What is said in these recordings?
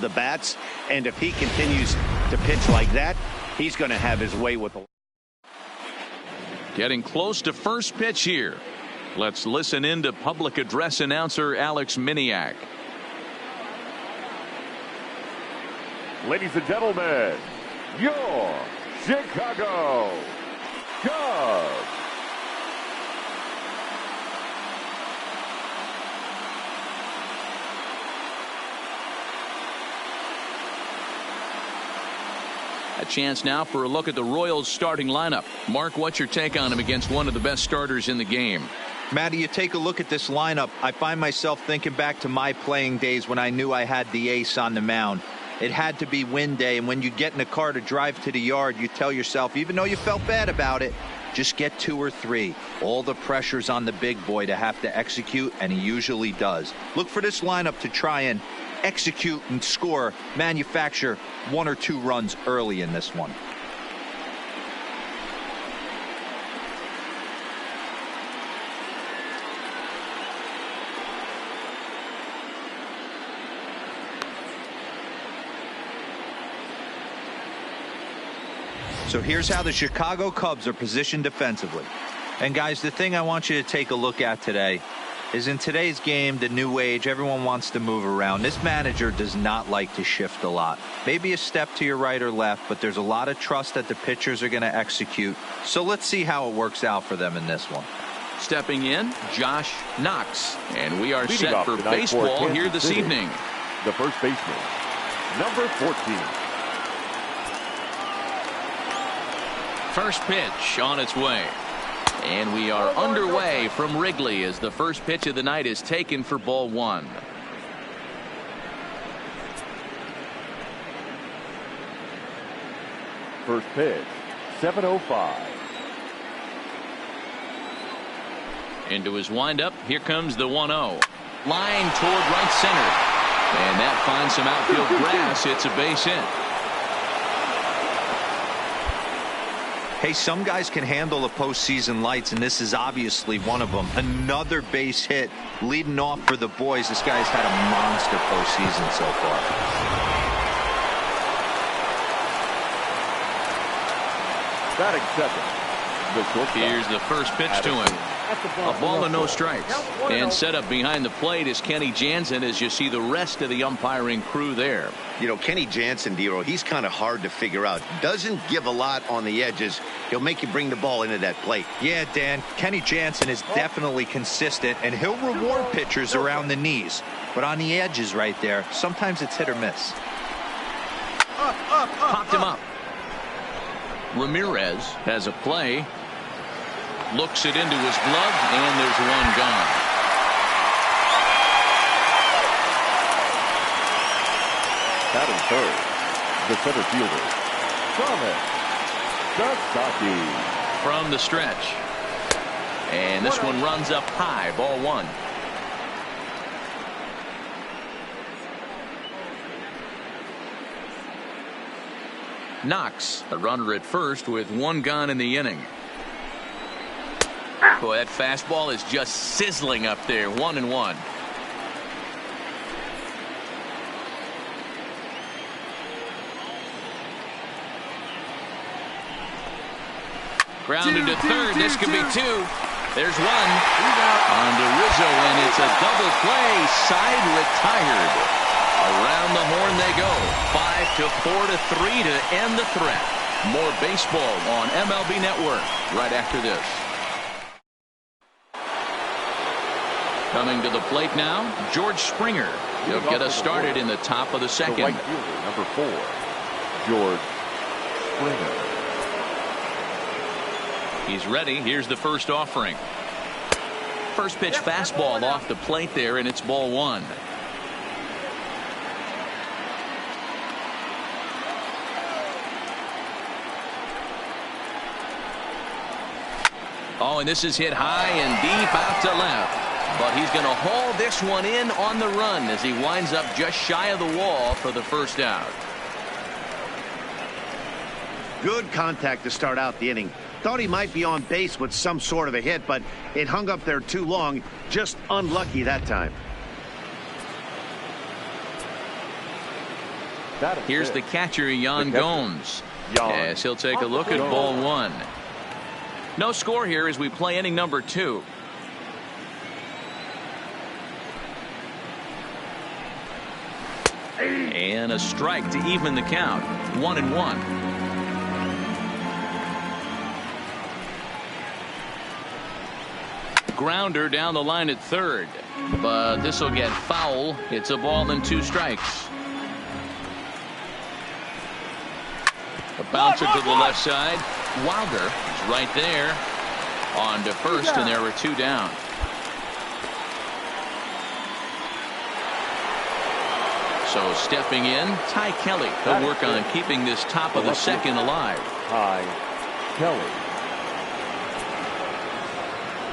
the bats, and if he continues to pitch like that, he's going to have his way with the. Getting close to first pitch here. Let's listen in to public address announcer Alex Miniak. Ladies and gentlemen, your Chicago Cubs. A chance now for a look at the Royals starting lineup. Mark, what's your take on him against one of the best starters in the game? Matty, you take a look at this lineup. I find myself thinking back to my playing days when I knew I had the ace on the mound. It had to be win day, and when you get in a car to drive to the yard, you tell yourself, even though you felt bad about it, just get 2 or 3. All the pressure's on the big boy to have to execute, and he usually does. Look for this lineup to try and execute and score, manufacture 1 or 2 runs early in this one. So here's how the Chicago Cubs are positioned defensively. And guys, the thing I want you to take a look at today is in today's game, the new age, everyone wants to move around. This manager does not like to shift a lot. Maybe a step to your right or left, but there's a lot of trust that the pitchers are going to execute. So let's see how it works out for them in this one. Stepping in, Josh Knox. And we are Leading set for baseball here this evening. The first baseman, number 14. First pitch on its way. And we are underway from Wrigley as the first pitch of the night is taken for ball 1. First pitch, 7:05. Into his windup. Here comes the 1-0. Line toward right center. And that finds some outfield grass. It's a base hit. Hey, some guys can handle the postseason lights, and this is obviously one of them. Another base hit leading off for the boys. This guy's had a monster postseason so far. Batting second. Here's the first pitch to him. A ball and no strikes. And set up behind the plate is Kenny Jansen as you see the rest of the umpiring crew there. You know, Kenny Jansen, Dero, he's kind of hard to figure out. Doesn't give a lot on the edges. He'll make you bring the ball into that plate. Yeah, Dan, Kenny Jansen is definitely consistent, and he'll reward pitchers around the knees. But on the edges right there, sometimes it's hit or miss. Popped him up. Ramirez has a play. Looks it into his glove, and there's one gone. Batting third, the center fielder, Thomas Sasaki. From the stretch. And this one runs up high, ball 1. Knox, a runner at first with 1 gone in the inning. Boy, that fastball is just sizzling up there. 1-1. Grounded to third. This could be 2. There's 1. On to Rizzo, and it's a double play. Side retired. Around the horn they go. 5-4-3 to end the threat. More baseball on MLB Network right after this. Coming to the plate now, George Springer. He'll get us started in the top of the second. The right fielder, number 4, George Springer. He's ready. Here's the first offering. First pitch fastball off the plate there, and it's ball 1. Oh, and this is hit high and deep out to left. But he's going to haul this one in on the run as he winds up just shy of the wall for the first out. Good contact to start out the inning. Thought he might be on base with some sort of a hit, but it hung up there too long. Just unlucky that time. Here's the catcher, Yan Gomes. Yes, he'll take a look at ball one. No score here as we play inning number 2. And a strike to even the count. 1-1. Grounder down the line at third, but this will get foul. It's a ball and 2 strikes. A bouncer to the left side. Wilder is right there on to first, and there were 2 down. So stepping in, Ty Kelly. He'll work on keeping this top of the second alive. Ty Kelly.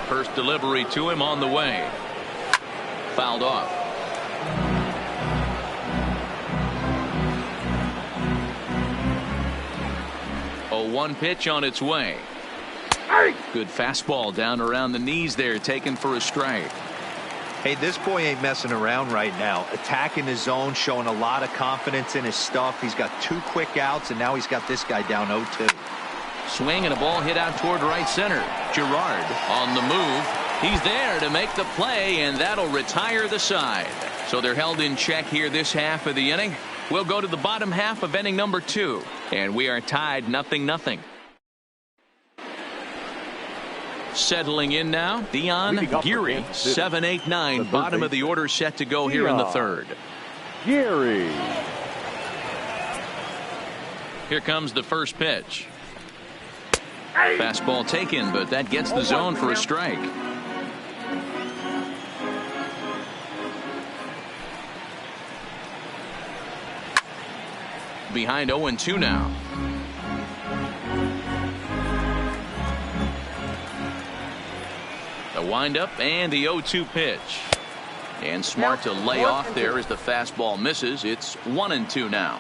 First delivery to him on the way. Fouled off. Oh, 1 pitch on its way. Good fastball down around the knees there, taken for a strike. Hey, this boy ain't messing around right now. Attacking his zone, showing a lot of confidence in his stuff. He's got 2 quick outs, and now he's got this guy down 0-2. Swing and a ball hit out toward right center. Girard on the move. He's there to make the play, and that'll retire the side. So they're held in check here this half of the inning. We'll go to the bottom half of inning number 2, and we are tied 0-0. Settling in now, Dion Geary, 7-8-9, bottom of the order, set to go here in the third. Geary. Here comes the first pitch. Fastball taken, but that gets the zone for a strike. Behind 0-2 now. The windup and the 0-2 pitch. And smart to lay off there as the fastball misses. It's 1-2 now.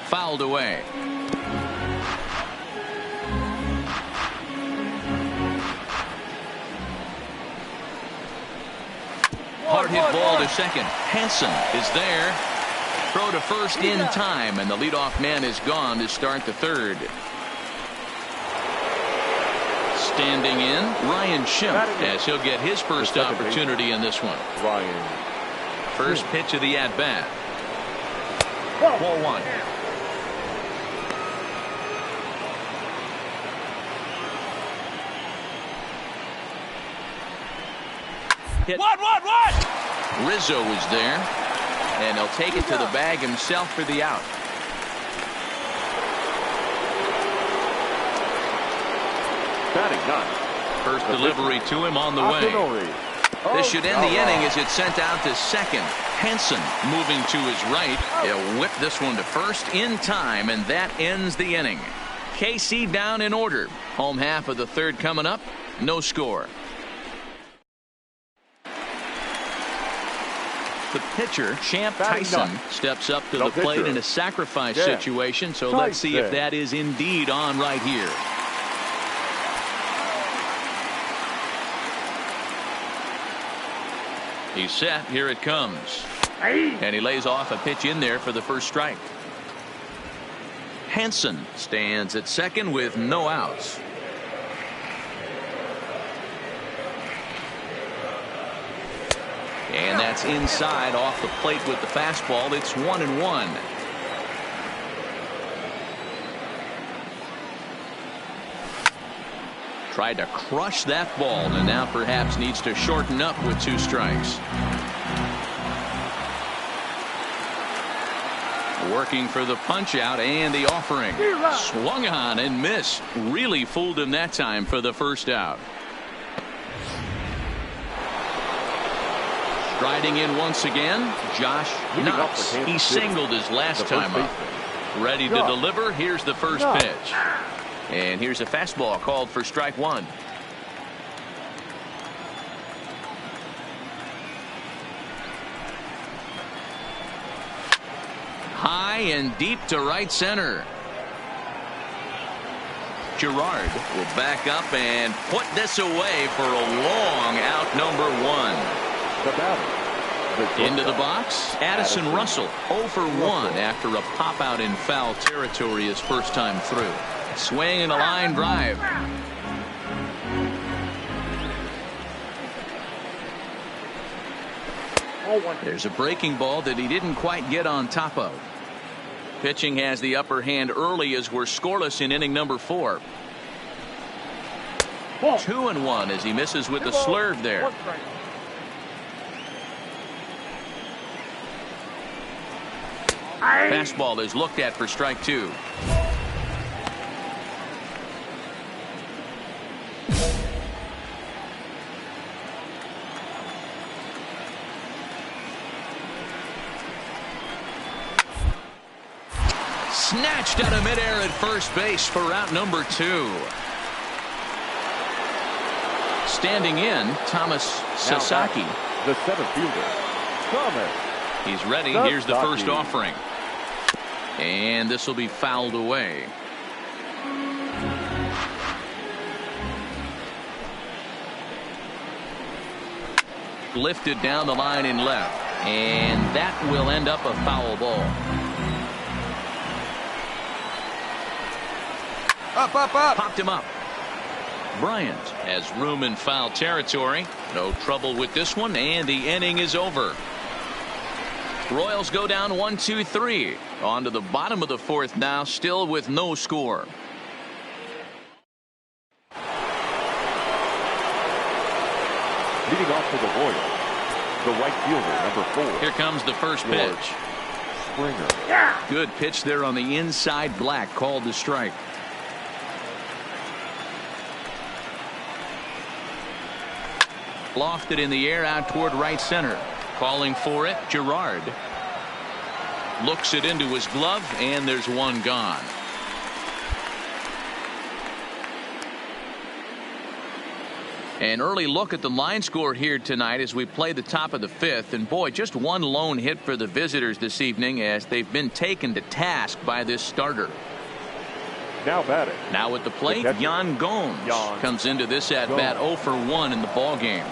Fouled away. Hard hit ball to second. Hansen is there. Throw to first in time, and the leadoff man is gone to start the third. Standing in, Ryan Schimpf, as he'll get his first opportunity in this one. Ryan. First pitch of the at-bat. Ball 1. Hit. What? Rizzo is there, and he'll take it to the bag himself for the out. Batting 9. First delivery to him on the way. This should end the inning as it's sent out to second. Hansen moving to his right. He'll whip this one to first in time, and that ends the inning. KC down in order. Home half of the third coming up. No score. The pitcher, Champ Tyson, steps up to the plate in a sacrifice situation. So let's see if that is indeed on right here. He's set. Here it comes. And he lays off a pitch in there for the first strike. Hansen stands at second with no outs. And that's inside off the plate with the fastball. It's 1-1. Tried to crush that ball, and now perhaps needs to shorten up with 2 strikes. Working for the punch out and the offering. Swung on and missed. Really fooled him that time for the first out. Striding in once again, Josh Knox. He singled his last time up. Ready to deliver. Here's the first pitch. And here's a fastball called for strike 1. High and deep to right center. Girard will back up and put this away for a long out, number 1. The batter. Into the box, Addison Russell 0 for 1 after a pop out in foul territory his first time through. Swing and a line drive. There's a breaking ball that he didn't quite get on top of. Pitching has the upper hand early as we're scoreless in inning number 4. 2-1 as he misses with the slurve there. Fastball is looked at for strike 2. Snatched out of midair at first base for out number 2. Standing in, Thomas Sasaki. The center fielder, Thomas. He's ready. Here's the first offering. And this will be fouled away. Lifted down the line in left. And that will end up a foul ball. Up, up, up. Popped him up. Bryant has room in foul territory. No trouble with this one, and the inning is over. Royals go down 1-2-3. On to the bottom of the 4th now, still with no score. Leading off for the Royals, the right fielder, number 4. Here comes the first pitch. Springer. Good pitch there on the inside. Black called the strike. Lofted in the air out toward right center. Calling for it, Gerard. Looks it into his glove, and there's one gone. An early look at the line score here tonight as we play the top of the 5th. And boy, just one lone hit for the visitors this evening as they've been taken to task by this starter. Now batting. Now at the plate, Yan Gomes comes into this at bat 0 for 1 in the ball game.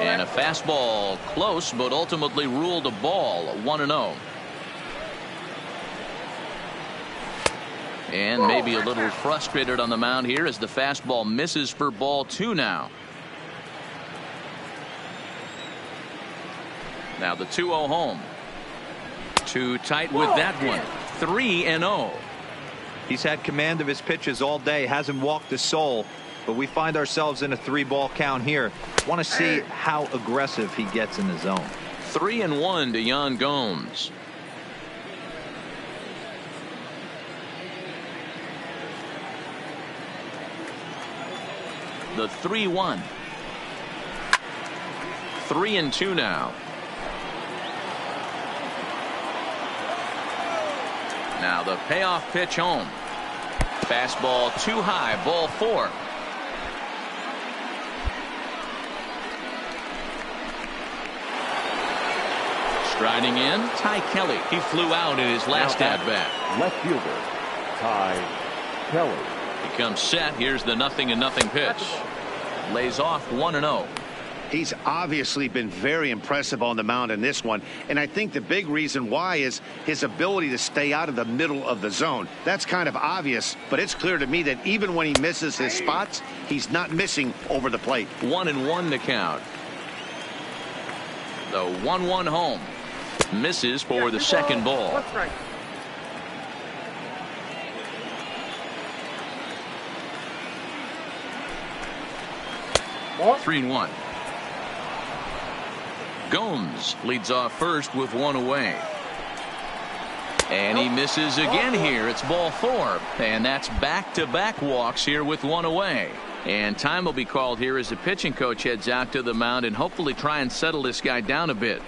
And a fastball close, but ultimately ruled a ball. 1-0. And maybe a little frustrated on the mound here as the fastball misses for ball 2 now. Now the 2-0 home. Too tight with that one. 3-0. He's had command of his pitches all day, hasn't walked a soul, but we find ourselves in a 3-ball count here. Want to see how aggressive he gets in the zone. 3-1 to Yan Gomes. The 3-1. 3-2 now. Now the payoff pitch home. Fastball too high, ball 4. Striding in, Ty Kelly. He flew out in his last at bat. Left fielder, Ty Kelly. He comes set. Here's the 0-0 pitch. Lays off 1-0. He's obviously been very impressive on the mound in this one, and I think the big reason why is his ability to stay out of the middle of the zone. That's kind of obvious, but it's clear to me that even when he misses his spots, he's not missing over the plate. 1-1 to count. The 1-1 home. Misses for the second ball. 3-1. Gomes leads off first with 1 away. And he misses again here. It's ball 4. And that's back-to-back walks here with 1 away. And time will be called here as the pitching coach heads out to the mound and hopefully try and settle this guy down a bit.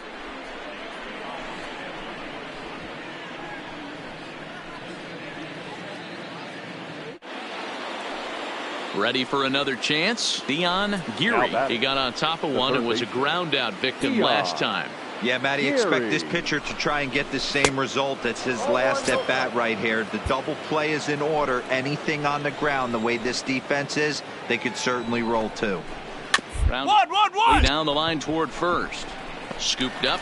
Ready for another chance. Dion Geary. He got on top of one and was a ground out victim last time. Yeah, Matty, expect this pitcher to try and get the same result. That's his last at bat right here. The double play is in order. Anything on the ground, the way this defense is, they could certainly roll 2. Way down the line toward first. Scooped up.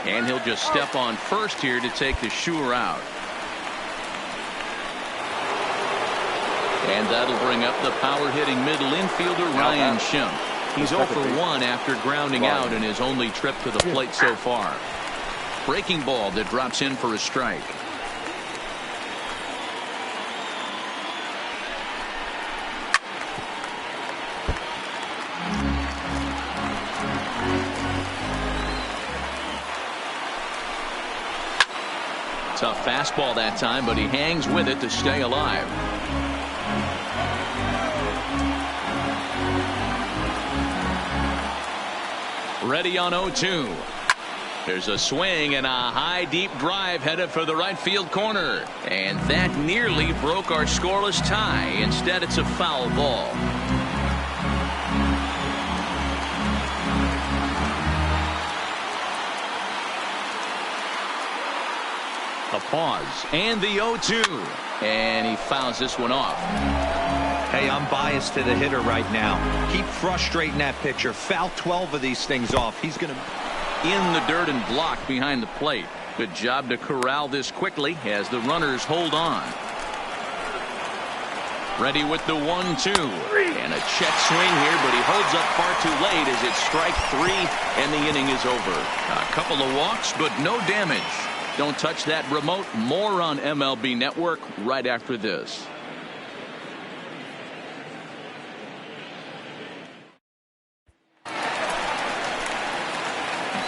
And he'll just step on first here to take the Shure out. And that'll bring up the power-hitting middle infielder Ryan Schimpf. He's 0 for 1 after grounding out in his only trip to the plate so far. Breaking ball that drops in for a strike. Tough fastball that time, but he hangs with it to stay alive. Ready on 0-2. There's a swing and a high deep drive headed for the right field corner. And that nearly broke our scoreless tie. Instead, it's a foul ball. A pause and the 0-2. And he fouls this one off. Hey, I'm biased to the hitter right now. Keep frustrating that pitcher. Foul 12 of these things off. He's going to in the dirt and blocked behind the plate. Good job to corral this quickly as the runners hold on. Ready with the 1-2 and a check swing here, but he holds up far too late as it's strike 3 and the inning is over. A couple of walks, but no damage. Don't touch that remote. More on MLB Network right after this.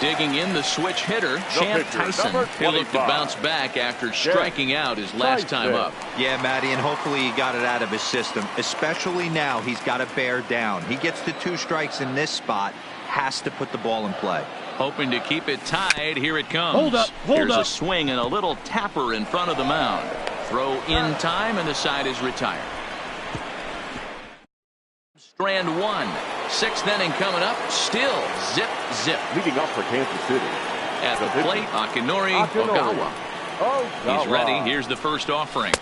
Digging in the switch hitter, Champ Tyson. He'll look to bounce back after striking out his last time up. Yeah, Matty, and hopefully he got it out of his system. Especially now, he's got to bear down. He gets the 2 strikes in this spot, has to put the ball in play. Hoping to keep it tied. Here it comes. Hold up. Here's a swing and a little tapper in front of the mound. Throw in time, and the side is retired. Strand 1. 6th inning coming up. Still zip, zip. Leading up for Kansas City. At the plate, Akinori Ogawa. He's ready. Here's the first offering.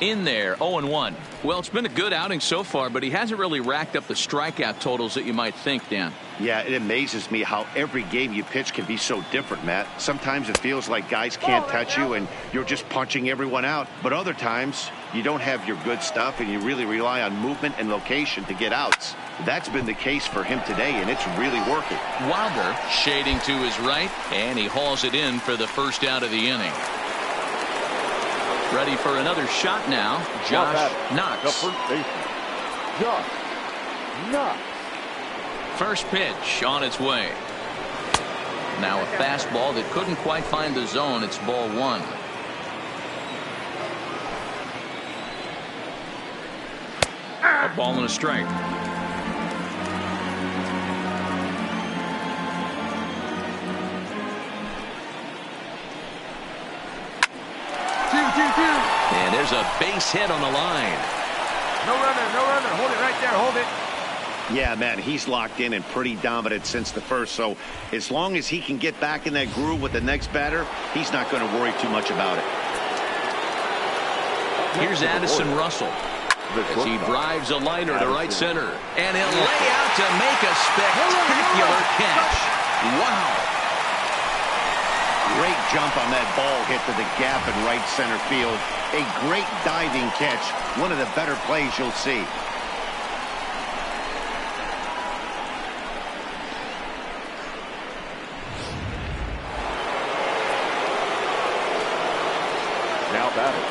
In there, 0-1. Well, it's been a good outing so far, but he hasn't really racked up the strikeout totals that you might think, Dan. Yeah, it amazes me how every game you pitch can be so different, Matt. Sometimes it feels like guys can't touch you and you're just punching everyone out. But other times, you don't have your good stuff and you really rely on movement and location to get outs. That's been the case for him today, and it's really working. Wilder shading to his right, and he hauls it in for the first out of the inning. Ready for another shot now, Josh Knox. The first baseman, Josh Knox. First pitch on its way. Now a fastball that couldn't quite find the zone. It's ball 1. A ball and a strike. And there's a base hit on the line. No runner, no runner. Hold it right there. Hold it. Yeah, man, he's locked in and pretty dominant since the first. So as long as he can get back in that groove with the next batter, he's not going to worry too much about it. Here's Addison Russell as he drives a liner to right center. And he'll lay out to make a spectacular catch. Wow. Great jump on that ball hit to the gap in right center field. A great diving catch. One of the better plays you'll see. Now batting,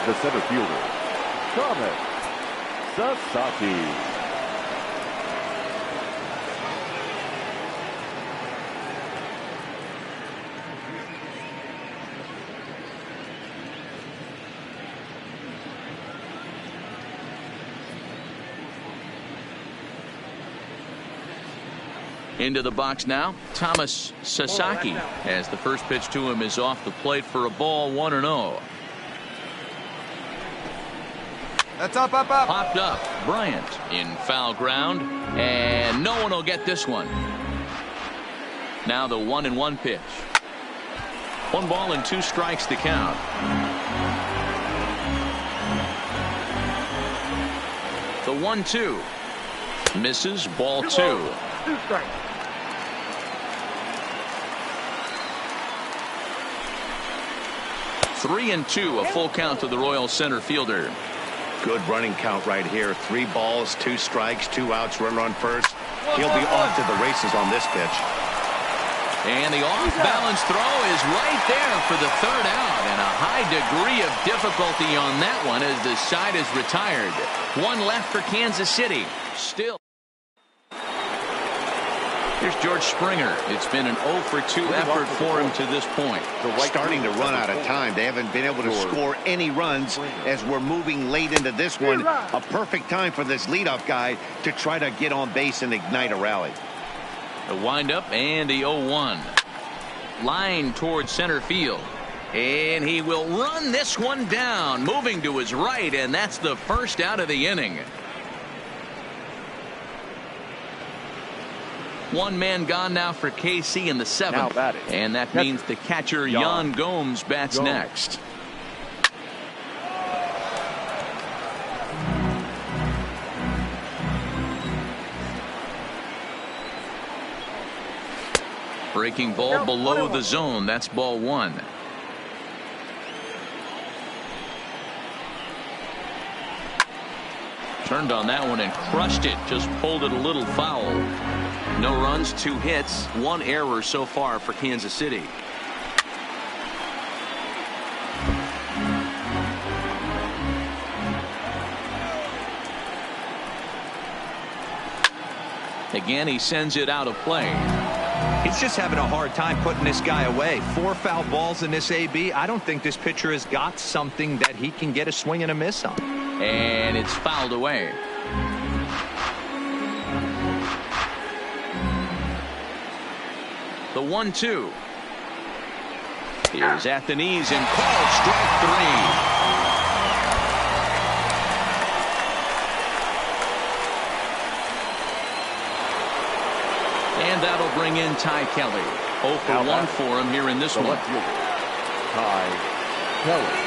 the center fielder, Thomas Sasaki. Into the box now, Thomas Sasaki, as the first pitch to him is off the plate for a ball, 1-0. That's up, up, up. Popped up. Bryant in foul ground, and no one will get this one. Now the 1-1 pitch. 1 ball and 2 strikes to count. The 1-2. Misses. Ball 2. 2 strikes. Three and 2, a full count to the Royals center fielder. Good running count right here. 3 balls, 2 strikes, 2 outs, runner on first. He'll be off to the races on this pitch. And the off-balance throw is right there for the 3rd out, and a high degree of difficulty on that one as the side is retired. 1 left for Kansas City. Still. Here's George Springer. It's been an 0 for 2 effort for him to this point. Starting to run out of time. They haven't been able to score any runs as we're moving late into this one. A perfect time for this leadoff guy to try to get on base and ignite a rally. The windup and the 0-1. Line towards center field. And he will run this one down, moving to his right, and that's the 1st out of the inning. 1 man gone now for KC in the 7th. And that means the catcher, Yan Gomes, bats next. Breaking ball below the zone. That's ball 1. Turned on that one and crushed it. Just pulled it a little foul. No runs, 2 hits, 1 error so far for Kansas City. Again, he sends it out of play. He's just having a hard time putting this guy away. 4 foul balls in this AB. I don't think this pitcher has got something that he can get a swing and a miss on. And it's fouled away. The 1-2. Here's at the knees and called strike 3. And that'll bring in Ty Kelly. 0 for 1 for him here in this one. Ty Kelly.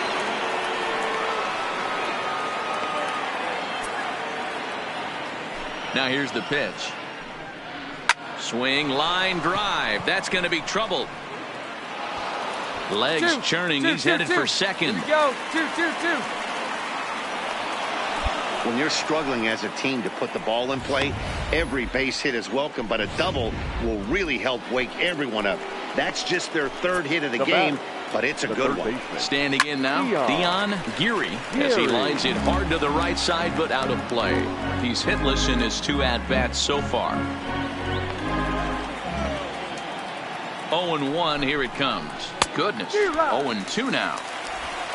Now here's the pitch. Swing, line drive. That's going to be trouble. Legs churning. He's headed for second. Here we go. 2-2-2. When you're struggling as a team to put the ball in play, every base hit is welcome, but a double will really help wake everyone up. That's just their 3rd hit of the game, but it's a good one. Standing in now, Dion Geary, as he lines it hard to the right side, but out of play. He's hitless in his 2 at-bats so far. 0-1, here it comes. Goodness, 0-2 now.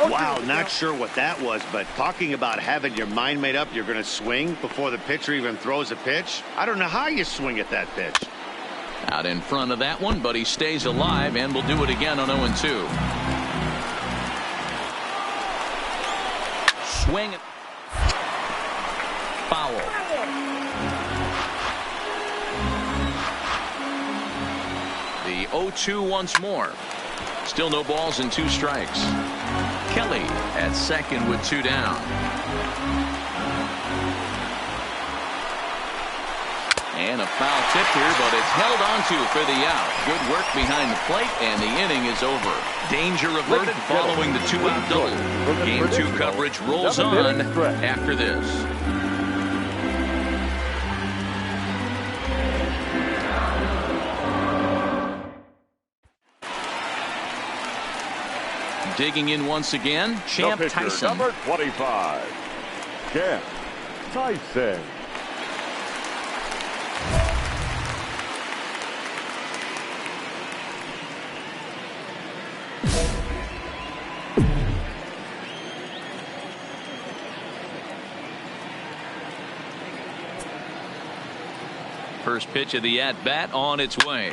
Wow, not sure what that was, but talking about having your mind made up, you're going to swing before the pitcher even throws a pitch. I don't know how you swing at that pitch. Out in front of that one, but he stays alive and will do it again on 0-2. Swing. Foul. The 0-2 once more. Still no balls and 2 strikes. Kelly at second with 2 down. And a foul tip here, but it's held onto for the out. Good work behind the plate, and the inning is over. Danger averted following the 2-out double. Game 2 coverage rolls on after this. Digging in once again, Champ Tyson. Number 25, Champ Tyson. First pitch of the at-bat on its way.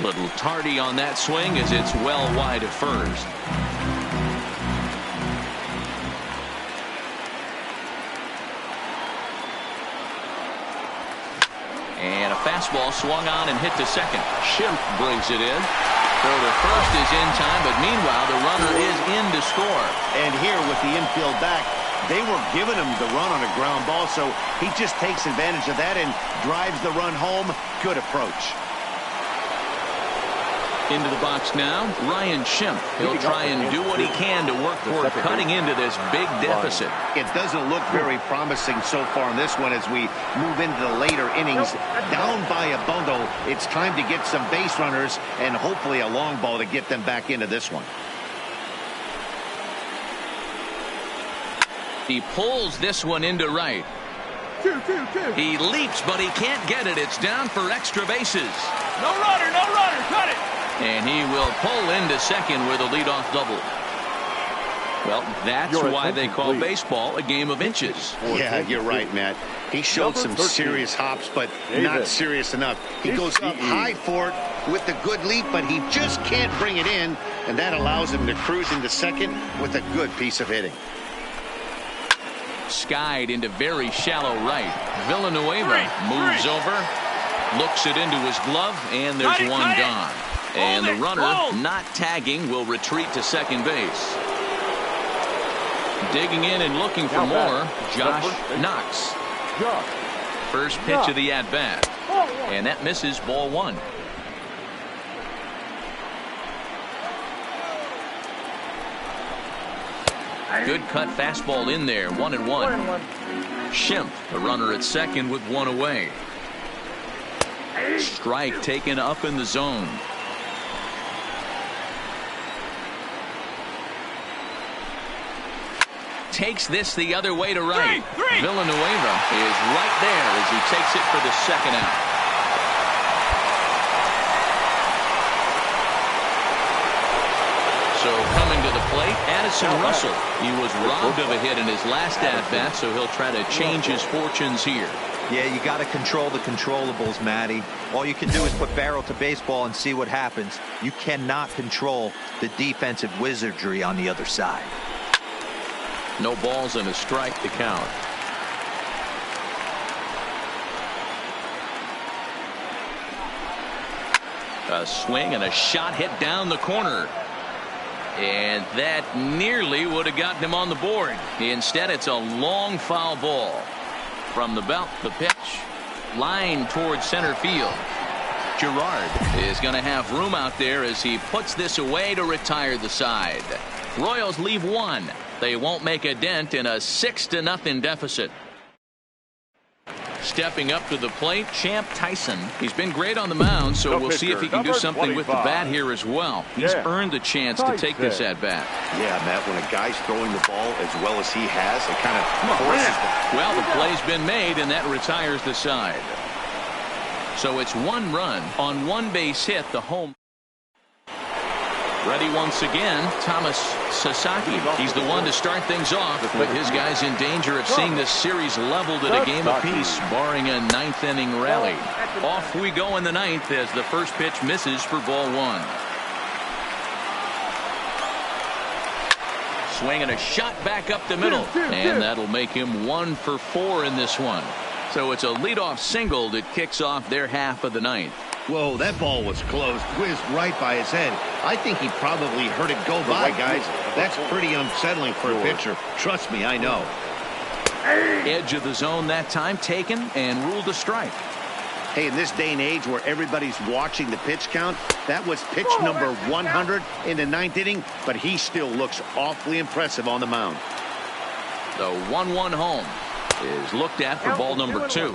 Little tardy on that swing as it's well wide of first. And a fastball swung on and hit to second. Schimpf brings it in. Throw to first is in time, but meanwhile the runner is in to score. And here with the infield back, They were giving him the run on a ground ball, so he just takes advantage of that and drives the run home. Good approach. Into the box now, Ryan Schimpf. He'll try and do what he can to work toward cutting into this big deficit. It doesn't look very promising so far in this one as we move into the later innings. Down by a bundle, it's time to get some base runners and hopefully a long ball to get them back into this one. He pulls this one into right. 2. He leaps, but he can't get it. It's down for extra bases. No runner, cut it. And he will pull into second with a leadoff double. Well, that's why they call baseball a game of inches. Yeah, you're right, Matt. He showed some serious hops, but not serious enough. He goes up high for it with a good leap, but he just can't bring it in, and that allows him to cruise into second with a good piece of hitting. Skied into very shallow right. Villanueva moves over, looks it into his glove, and there's one gone. And the runner, not tagging, will retreat to second base. Digging in and looking for more, Josh Knox. First pitch of the at-bat. And that misses, ball one. Good cut fastball in there, 1-1. Schimpf, the runner at second with one away. Strike taken up in the zone. Takes this the other way to right. Villanueva is right there as he takes it for the second out. So coming to the plate, Addison Russell. He was robbed of a hit in his last at-bat, so he'll try to change his fortunes here. Yeah, you got to control the controllables, Matty. All you can do is put barrel to baseball and see what happens. You cannot control the defensive wizardry on the other side. No balls and a strike to count. A swing and a shot hit down the corner. And that nearly would have gotten him on the board. Instead, it's a long foul ball. From the belt, the pitch. Line towards center field. Gerard is going to have room out there as he puts this away to retire the side. Royals leave one. They won't make a dent in a 6-0 deficit. Stepping up to the plate, Champ Tyson. He's been great on the mound, so we'll see if he can do something with the bat here as well. He's earned the chance to take this at bat. Yeah, Matt, when a guy's throwing the ball as well as he has, it kind of forces the... Well, the play's been made, and that retires the side. So it's one run on one base hit, the home. Ready once again, Thomas Sasaki. He's the one to start things off, with his guys in danger of seeing this series leveled at a game apiece, barring a ninth-inning rally. Off we go in the ninth as the first pitch misses for ball one. Swing and a shot back up the middle, and that'll make him 1 for 4 in this one. So it's a leadoff single that kicks off their half of the ninth. Whoa, that ball was close, whizzed right by his head. I think he probably heard it go by, guys. That's pretty unsettling for a pitcher. Trust me, I know. Edge of the zone that time taken and ruled a strike. Hey, in this day and age where everybody's watching the pitch count, that was pitch number 100 in the ninth inning, but he still looks awfully impressive on the mound. The 1-1 home is looked at for ball number 2.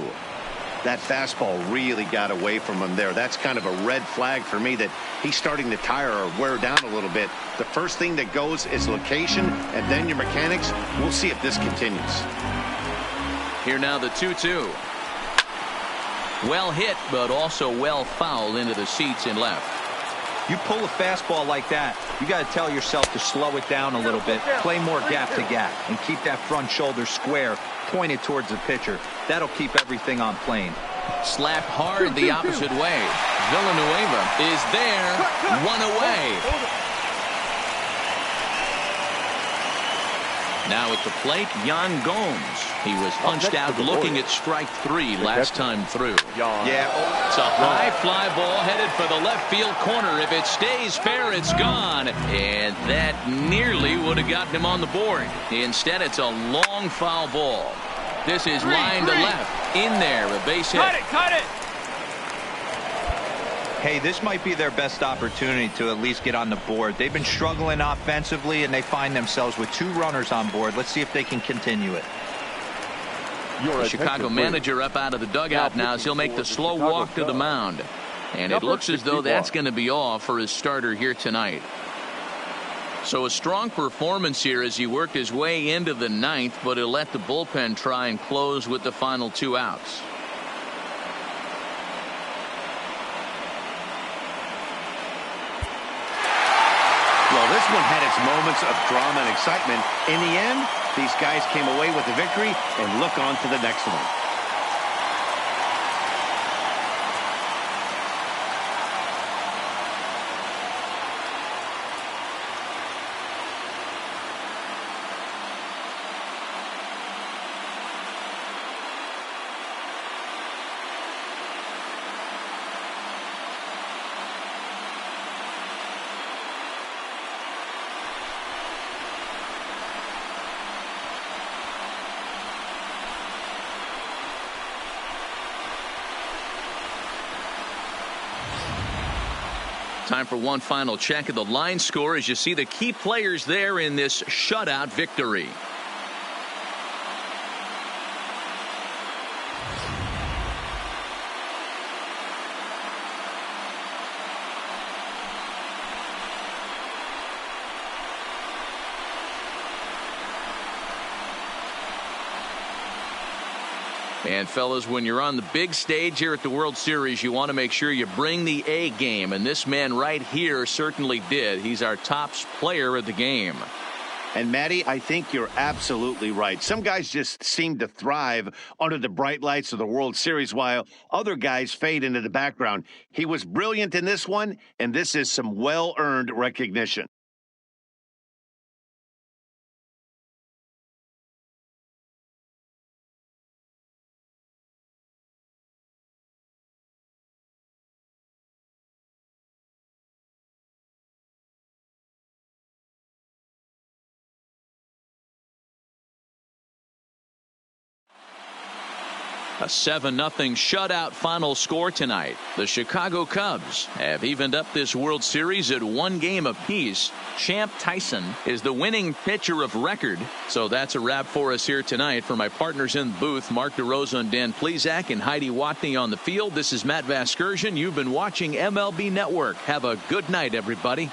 That fastball really got away from him there. That's kind of a red flag for me that he's starting to tire or wear down a little bit. The first thing that goes is location and then your mechanics. We'll see if this continues. Here now the 2-2. Well hit, but also well fouled into the seats and left. You pull a fastball like that, you got to tell yourself to slow it down a little bit, play more gap to gap, and keep that front shoulder square, pointed towards the pitcher. That'll keep everything on plane. Slapped hard the opposite way. Villanueva is there, one away. Now at the plate, Yan Gomes. He was punched out looking at strike 3 last time through. Yeah. It's a high fly ball headed for the left field corner. If it stays fair, it's gone. And that nearly would have gotten him on the board. Instead, it's a long foul ball. This is line to left. In there, a base hit. Cut it. Hey, this might be their best opportunity to at least get on the board. They've been struggling offensively, and they find themselves with 2 runners on board. Let's see if they can continue it. The Chicago manager up out of the dugout now as he'll make the slow walk to the mound. And it looks as though that's going to be all for his starter here tonight. So a strong performance here as he worked his way into the 9th, but he'll let the bullpen try and close with the final 2 outs. Well, this one had its moments of drama and excitement. In the end, these guys came away with the victory and look on to the next one. Time for one final check of the line score as you see the key players there in this shutout victory. And fellas, when you're on the big stage here at the World Series, you want to make sure you bring the A game, and this man right here certainly did. He's our top player of the game. And Matty, I think you're absolutely right. Some guys just seem to thrive under the bright lights of the World Series while other guys fade into the background. He was brilliant in this one, and this is some well-earned recognition. A 7-0 shutout final score tonight. The Chicago Cubs have evened up this World Series at 1 game apiece. Champ Tyson is the winning pitcher of record. So that's a wrap for us here tonight. For my partners in the booth, Mark DeRosa and Dan Plesac and Heidi Watney on the field, this is Matt Vasgersian. You've been watching MLB Network. Have a good night, everybody.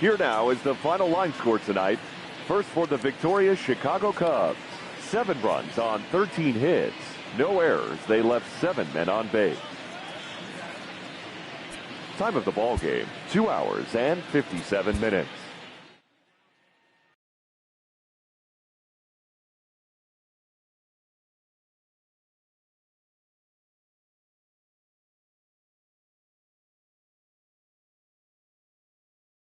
Here now is the final line score tonight. First for the victorious Chicago Cubs. 7 runs on 13 hits. No errors. They left 7 men on base. Time of the ball game, 2 hours and 57 minutes.